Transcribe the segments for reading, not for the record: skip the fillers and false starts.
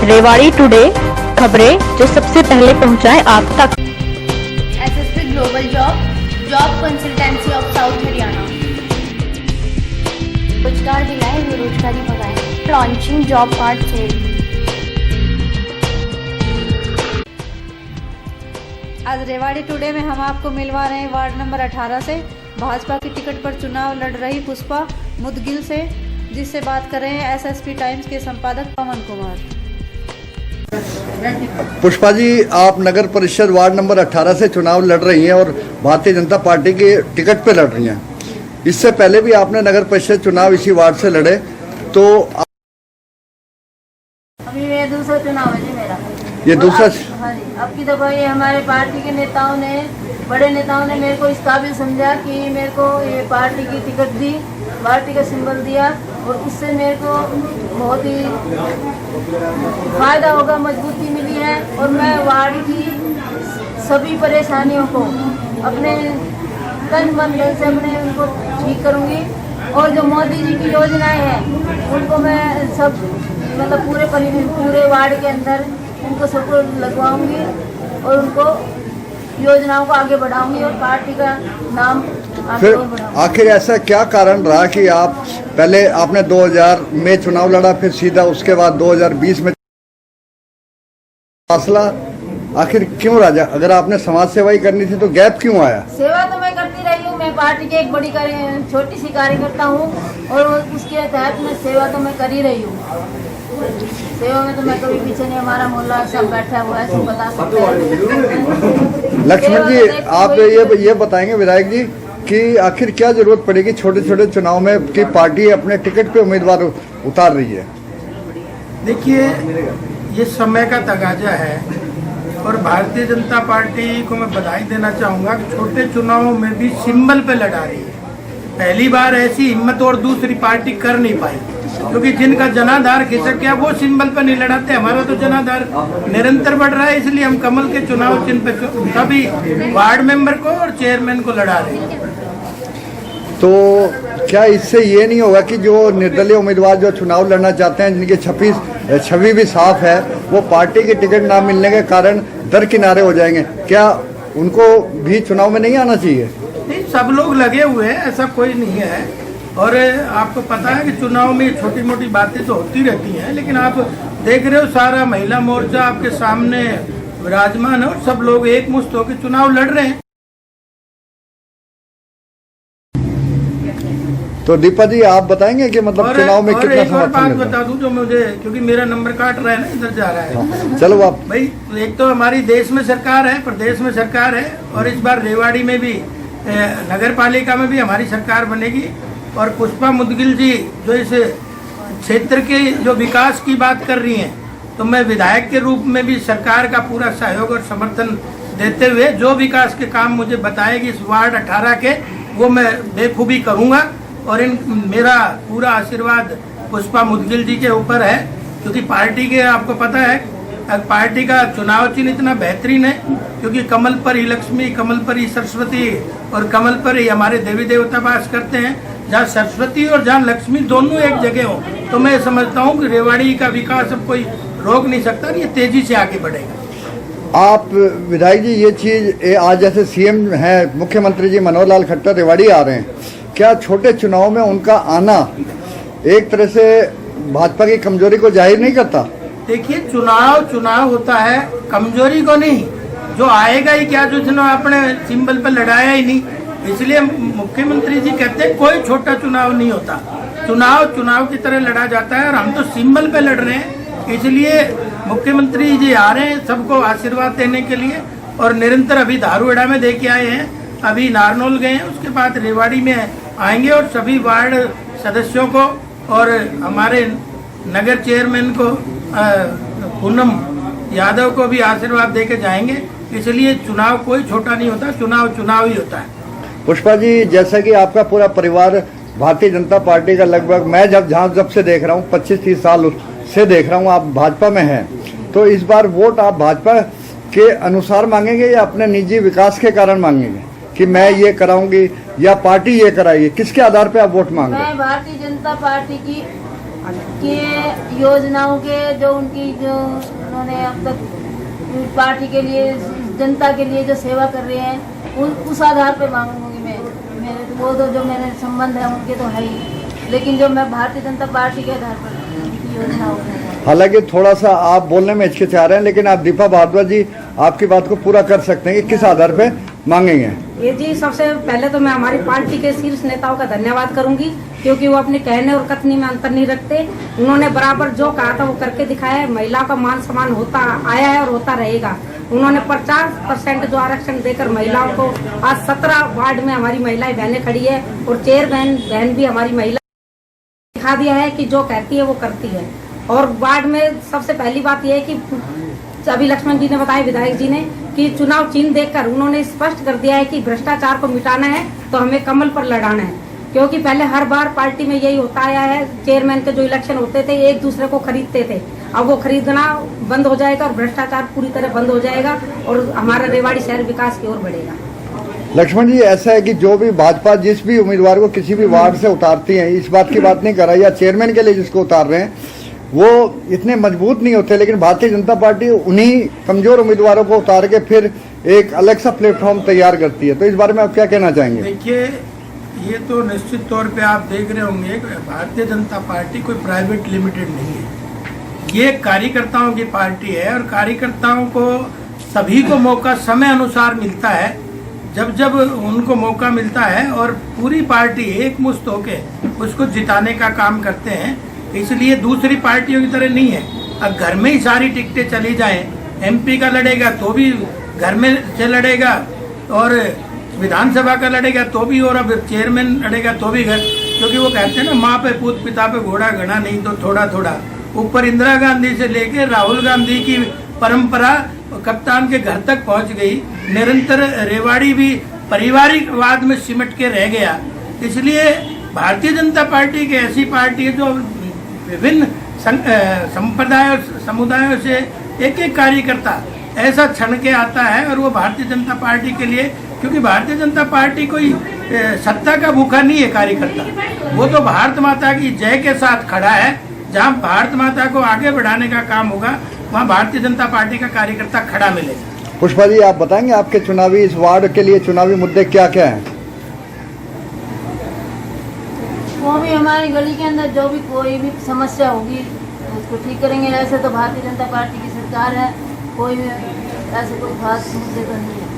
Rewari today, खबरें जो सबसे पहले पहुंचाए आप तक। SSP global job consultancy of South Haryana. रोजगार दिलाए, बेरोजगारी भगाए। Launching job card cell. आज रेवाड़ी टुडे में हम आपको मिलवा रहे हैं वार्ड नंबर 18 से भाजपा की टिकट पर चुनाव लड़ रही पुष्पा मुदगिल से, जिससे बात कर रहे हैं एसएसपी टाइम्स के संपादक पवन कुमार। पुष्पा जी, आप नगर परिषद वार्ड नंबर 18 से चुनाव लड़ रही हैं और भारतीय जनता पार्टी की टिकट पे लड़ रही हैं। इससे पहले भी आपने नगर परिषद चुनाव इसी वार्ड से लड़े, तो अभी ये दूसरा चुनाव है जी मेरा। ये दूसरा? हाँ जी। अब की दफा ये हमारे पार्टी के नेताओं ने, बड़े नेताओं ने मेरे को इस काबिल समझा कि मेरे को ये पार्टी की टिकट दी, पार्टी का सिंबल दिया और इससे मेरे को बहुत ही फायदा होगा, मजबूती मिली है और मैं वार्ड की सभी परेशानियों को अपने तन मन धन से अपने उनको ठीक करूंगी और जो मोदी जी की योजनाएं हैं उनको मैं सब मतलब पूरे वार्ड के अंदर उनको सबको लगवाऊंगी और उनको योजनाओं को आगे बढ़ाऊंगी और पार्टी का नाम फिर आखिर ऐसा क्या कारण रहा कि आप पहले आपने 2000 में चुनाव लड़ा, फिर सीधा उसके बाद 2020 में फासला आखिर क्यों राजा? अगर आपने समाज सेवा ही करनी थी तो गैप क्यों आया? सेवा तो मैं करती रही हूँ, मैं पार्टी की एक बड़ी छोटी सी कार्यकर्ता हूँ और उसके तहत मैं सेवा तो मैं कर ही रही हूँ। सेवा में तो मैं कभी पीछे नहीं, हमारा मोहल्ला सब बैठा हुआ है, सब बता सकते हैं। लक्ष्मण जी, आप ये बताएंगे विधायक जी कि आखिर क्या जरूरत पड़ेगी छोटे छोटे चुनाव में कि पार्टी अपने टिकट पे उम्मीदवार उतार रही है? देखिए, ये समय का तगाजा है और भारतीय जनता पार्टी को मैं बधाई देना चाहूँगा कि छोटे चुनावों में भी सिंबल पे लड़ा रही है। पहली बार ऐसी हिम्मत और दूसरी पार्टी कर नहीं पाई, क्योंकि जिनका जनाधार खिसक गया वो सिंबल पर नहीं लड़ाते। हमारा तो जनाधार निरंतर बढ़ रहा है, इसलिए हम कमल के चुनाव चिन्ह पे सभी वार्ड मेंबर को और चेयरमैन को लड़ा रहे हैं। तो क्या इससे ये नहीं होगा कि जो निर्दलीय उम्मीदवार जो चुनाव लड़ना चाहते हैं, जिनकी छवि भी साफ है, वो पार्टी की टिकट ना मिलने के कारण दरकिनारे हो जाएंगे? क्या उनको भी चुनाव में नहीं आना चाहिए? नहीं, सब लोग लगे हुए हैं, ऐसा कोई नहीं है। और आपको पता है कि चुनाव में छोटी मोटी बातें तो होती रहती हैं, लेकिन आप देख रहे हो सारा महिला मोर्चा आपके सामने विराजमान है और सब लोग एक मुश्त होकर चुनाव लड़ रहे हैं। तो दीपा जी, आप बताएंगे कि मतलब चुनाव में कितना एक और बात बता दूं जो मुझे, क्योंकि मेरा नंबर काट रहा है ना, इधर जा रहा है। चलो आप भाई, एक तो हमारी देश में सरकार है, प्रदेश में सरकार है और इस बार रेवाड़ी में भी नगर पालिका में भी हमारी सरकार बनेगी। और पुष्पा मुदगिल जी जो इस क्षेत्र के जो विकास की बात कर रही हैं, तो मैं विधायक के रूप में भी सरकार का पूरा सहयोग और समर्थन देते हुए जो विकास के काम मुझे बताएगी इस वार्ड 18 के, वो मैं बेखूबी करूँगा। और मेरा पूरा आशीर्वाद पुष्पा मुदगिल जी के ऊपर है, क्योंकि पार्टी के आपको पता है पार्टी का चुनाव चिन्ह इतना बेहतरीन है, क्योंकि कमल पर ही लक्ष्मी, कमल पर ही सरस्वती और कमल पर ही हमारे देवी देवता वास करते हैं। जहाँ सरस्वती और जहाँ लक्ष्मी दोनों एक जगह हो, तो मैं समझता हूँ कि रेवाड़ी का विकास अब कोई रोक नहीं सकता, ये तेजी से आगे बढ़ेगा। आप विधायक जी, ये चीज आज जैसे सीएम है, मुख्यमंत्री जी मनोहर लाल खट्टर रेवाड़ी आ रहे हैं, क्या छोटे चुनाव में उनका आना एक तरह से भाजपा की कमजोरी को जाहिर नहीं करता? देखिए, चुनाव होता है, कमजोरी को नहीं, जो आएगा ही क्या, जो चुनाव अपने सिंबल पर लड़ाया ही नहीं। इसलिए मुख्यमंत्री जी कहते हैं कोई छोटा चुनाव नहीं होता, चुनाव की तरह लड़ा जाता है और हम तो सिंबल पे लड़ रहे हैं। इसलिए मुख्यमंत्री जी आ रहे हैं सबको आशीर्वाद देने के लिए और निरंतर अभी धारूहेड़ा में दे के आए हैं, अभी नारनौल गए हैं, उसके बाद रेवाड़ी में आएंगे और सभी वार्ड सदस्यों को और हमारे नगर चेयरमैन को पूनम यादव को भी आशीर्वाद दे के जाएंगे। इसलिए चुनाव कोई छोटा नहीं होता, चुनाव ही होता है। पुष्पा जी, जैसा कि आपका पूरा परिवार भारतीय जनता पार्टी का लगभग, मैं जब से देख रहा हूँ 25-30 साल से देख रहा हूँ, आप भाजपा में हैं, तो इस बार वोट आप भाजपा के अनुसार मांगेंगे या अपने निजी विकास के कारण मांगेंगे कि मैं ये कराऊंगी या पार्टी ये कराएगी? किसके आधार पे आप वोट मांग रहे हैं? मैं भारतीय जनता पार्टी की कि योजनाओं के जो उनकी जो उन्होंने अब तक पार्टी के लिए जनता के लिए जो सेवा कर रहे हैं उस आधार पर मांगूंगी मैं। मेरे तो वो तो जो मेरे संबंध है उनके तो है ही, लेकिन जो मैं भारतीय जनता पार्टी के आधार पर उनकी योजनाओं को, हालांकि थोड़ा सा आप बोलने में हिचकिचा रहे हैं, लेकिन आप दीपा भारद्वाज जी आपकी बात को पूरा कर सकते हैं कि किस आधार पे मांगेंगे। ये जी सबसे पहले तो मैं हमारी पार्टी के शीर्ष नेताओं का धन्यवाद करूंगी, क्योंकि वो अपने कहने और कथनी में अंतर नहीं रखते। उन्होंने बराबर जो कहा था वो करके दिखाया है। महिला का मान सम्मान होता आया है और होता रहेगा। उन्होंने 50% जो आरक्षण देकर महिलाओं को, आज 17 वार्ड में हमारी महिलाएं बहनें खड़ी है और चेयरमैन बहन भी हमारी महिला दिखा दिया है कि जो कहती है वो करती है। और वार्ड में सबसे पहली बात यह है कि अभी लक्ष्मण जी ने बताया, विधायक जी ने, कि चुनाव चिन्ह देखकर उन्होंने स्पष्ट कर दिया है कि भ्रष्टाचार को मिटाना है तो हमें कमल पर लड़ाना है। क्योंकि पहले हर बार पार्टी में यही होता आया है, चेयरमैन के जो इलेक्शन होते थे एक दूसरे को खरीदते थे। अब वो खरीदना बंद हो जाएगा और भ्रष्टाचार पूरी तरह बंद हो जाएगा और हमारा रेवाड़ी शहर विकास की ओर बढ़ेगा। लक्ष्मण जी, ऐसा है कि जो भी भाजपा जिस भी उम्मीदवार को किसी भी वार्ड से उतारती है, इस बात की बात नहीं कर रहा, या चेयरमैन के लिए जिसको उतार रहे हैं वो इतने मजबूत नहीं होते, लेकिन भारतीय जनता पार्टी उन्हीं कमजोर उम्मीदवारों को उतार के फिर एक अलग सा प्लेटफॉर्म तैयार करती है। तो इस बारे में आप क्या कहना चाहेंगे? देखिए, ये तो निश्चित तौर पे आप देख रहे होंगे भारतीय जनता पार्टी कोई प्राइवेट लिमिटेड नहीं है। ये कार्यकर्ताओं की पार्टी है और कार्यकर्ताओं को सभी को मौका समय अनुसार मिलता है, जब जब उनको मौका मिलता है, और पूरी पार्टी एक मुश्त होके उसको जिताने का काम करते हैं। इसलिए दूसरी पार्टियों की तरह नहीं है। अब घर में ही सारी टिकटें चली जाएं, एमपी का लड़ेगा तो भी घर में से लड़ेगा, और विधानसभा का लड़ेगा तो भी, और अब चेयरमैन लड़ेगा तो भी घर, क्योंकि वो कहते हैं ना, माँ पे पूत पिता पे घोड़ा घना नहीं तो थोड़ा थोड़ा। ऊपर इंदिरा गांधी से लेके राहुल गांधी की परंपरा कप्तान के घर तक पहुंच गई। निरंतर रेवाड़ी भी परिवारिकवाद में सिमट के रह गया। इसलिए भारतीय जनता पार्टी की ऐसी पार्टी है जो विभिन्न संप्रदाय और समुदायों से एक एक कार्यकर्ता ऐसा छन के आता है, और वो भारतीय जनता पार्टी के लिए, क्योंकि भारतीय जनता पार्टी कोई सत्ता का भूखा नहीं है कार्यकर्ता, वो तो भारत माता की जय के साथ खड़ा है। जहाँ भारत माता को आगे बढ़ाने का काम होगा वहाँ भारतीय जनता पार्टी का कार्यकर्ता खड़ा मिलेगा। पुष्पा जी, आप बताएंगे आपके चुनावी इस वार्ड के लिए चुनावी मुद्दे क्या क्या हैं? वो भी हमारी गली के अंदर जो भी कोई भी समस्या होगी उसको ठीक करेंगे। ऐसे तो भारतीय जनता पार्टी की सरकार है, कोई ऐसे कोई खास मुद्दे तो नहीं है।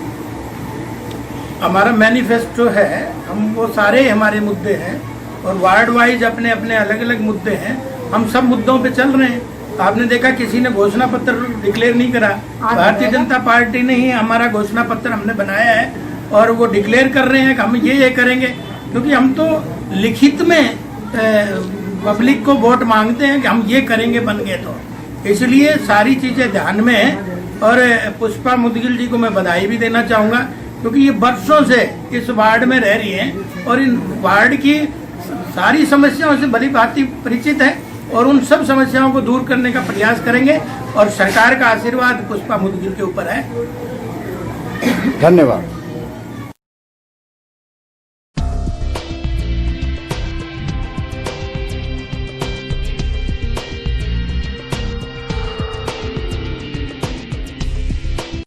हमारा मैनिफेस्टो है, हम वो सारे हमारे मुद्दे हैं, और वार्ड वाइज अपने अपने अलग अलग मुद्दे हैं। हम सब मुद्दों पे चल रहे हैं। आपने देखा किसी ने घोषणा पत्र डिक्लेयर नहीं करा, भारतीय जनता पार्टी ने ही हमारा घोषणा पत्र हमने बनाया है, और वो डिक्लेयर कर रहे हैं कि हम ये करेंगे। क्योंकि हम तो लिखित में पब्लिक को वोट मांगते हैं कि हम ये करेंगे बन गए, तो इसलिए सारी चीजें ध्यान में है। और पुष्पा मुदगिल जी को मैं बधाई भी देना चाहूँगा, क्योंकि ये बरसों से इस वार्ड में रह रही हैं और इन वार्ड की सारी समस्याओं से भली भांति परिचित है, और उन सब समस्याओं को दूर करने का प्रयास करेंगे। और सरकार का आशीर्वाद पुष्पा मुदगिल के ऊपर है। धन्यवाद।